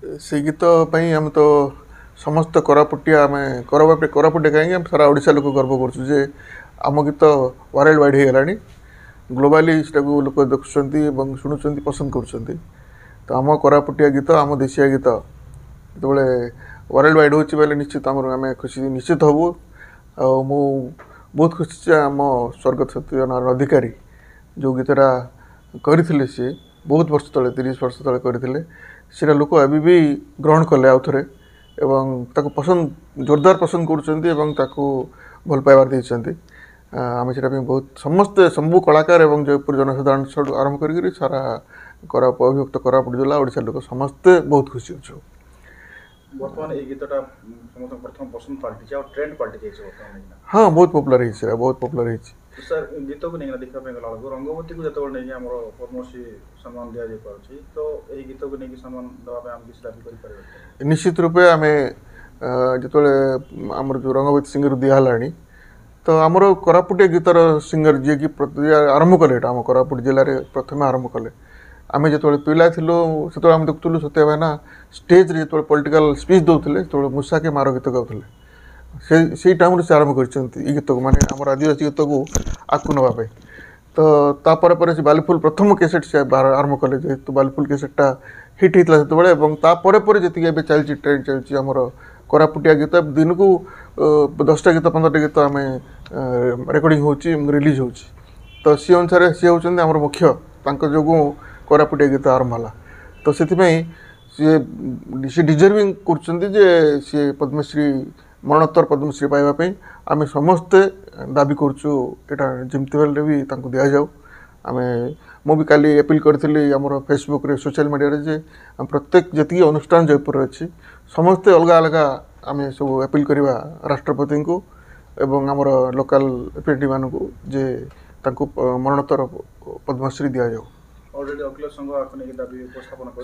से गीत आम तो समस्त कोरापुटिया आम कोरापुटिया कहीं सारा ओडिशा लोक गर्व करुचे आम गीत वर्ल्ड वाइड हो गलानी ग्लोबाली लोक देखुं शुणुं पसंद कर तो आम कोरापुटिया गीत आम देशिया गीत जो वर्ल्ड वाइड होची बेले निश्चित आम खुशी निश्चित हबू मु बहुत खुशी आम स्वर्गत सत्यनारायण अधिकारी जो गीतटा करथिले सी बहुत वर्ष तले 30 वर्ष तले करथिले सेटा लोक अभी भी ग्रहण कले आउ थे एवं ताको पसंद जोरदार पसंद करुँच भल पाइबार देते आम से बहुत समस्ते सबू कलाकार एवं जयपुर जनसाधारण आरंभ कर सारा अभिभक्त कोरापुट जिला ओडिशा लोक समस्ते बहुत खुशी अच्छे वर्तमान ए गीतटा समस्त प्रथम पसंद पार्टी और ट्रेंड पार्टी हाँ बहुत पॉपुलर है बहुत पॉपुलर है सर गीत को नहीं देखा गला रंगवती को जो नहीं आम पद्मश्री सम्मान दि जाए तो यही गीत को नहीं सम्मान देवाई आम किसी दाबी कर निश्चित रूपे आम जो आमर जो रंगवती सिंगर दिहला तो आमर कोरापुटिया गीतर सिंगर जी की आरंभ कले आम कोरापुट जिले में प्रथम आरंभ कले आम जो पिला थिलु से आम देखुलु सत्य भाईना स्टेज रे जो पॉलिटिकल स्पीच दौले जो मूषा के मार गीत गाउले से टाइम से आरंभ कर गीत को माने आम आदिवासी गीत को आगू नापी तो तापर से बालीफुल प्रथम कैसेट से आरंभ कले जेहेतु बालीफुल कैसेटा हिट होता से जी चलती ट्रेंड चलती आमर कोरापुटिया गीत दिन को 10टा गीत 15टा गीत आम रेकर्डिंग हो रिलीज हो तो सी अनुसार सी होती आम मुख्य जो कोरापुटिया गीत आरंभ है तो से सी डिजर्विंग कर सी पद्मश्री मरणोत्तर पद्मश्री पाइबापी आम समस्ते दाबी करुँ जमती बेले भी दि जाऊ आम मु भी काली अपील करी आम फेसबुक रे सोशल मीडिया रे जे प्रत्येक जी अनुष्ठान जयपुर अच्छी समस्ते अलग अलग आम सब अपील करवा राष्ट्रपति को एवं आमर लोकल एपीडी मान को जे मरणोत्तर पद्मश्री दि जाऊ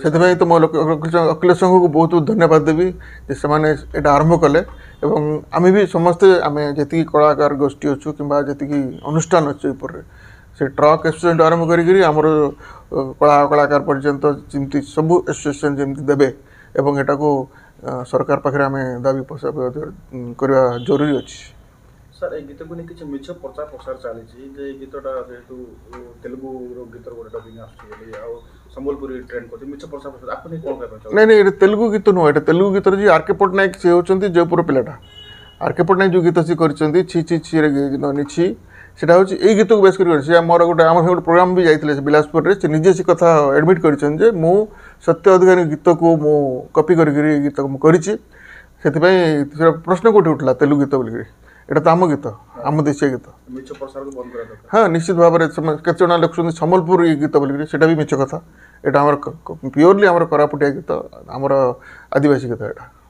से तो मैं अखिलेश संघ को बहुत धन्यवाद देवी से आरंभ कले एवं आम भी समस्ते आम जी कलाकार गोष्ठी अच्छु कि जी अनुष्ठान अच्छे ऊपर से ट्रक एसोसिएशन आरंभ करमर कलाकार पर्यंत जमी सब एसोसिएशन जमी देवे एवं एटा को सरकार पाखे आम दाबी करवा जरूरी अच्छी सर ये गीत को नहीं किसी मिछ प्रचार प्रसार चली गीतटा जेहेतु तेलुगु गीत गोटे डबिंग आसम्बलपुरी ट्रेंड कर मिछ प्रचार प्रसार आपको नहीं कौन नहीं ये तेलुगु गीत नुह ये तेलुगु गीत जी आर.के. पट्टनायक सी होती जयपुर पिलाटा आर.के. पट्टनायक जो गीत सी कर छि छि छि छि सेटा हूँ यही गीत को बेस कर मोर गोटे आम गोटे प्रोग्राम भी जाते बिलासपुर में से निजे से कथा एडमिट कर सत्य अधिकारी गीत को मु कॉपी गीत को मुझे प्रश्न कौटे उठला तेलुगु गीत बोल एटा तो आम गीत आम देशिया गीत हाँ निश्चित भाव में केत लिखुं सम्बलपुर गीत बोलिक भी मिछ कथा यहाँ प्योरली आम कोरापुटिया गीत आमर आदिवासी गीत यहाँ।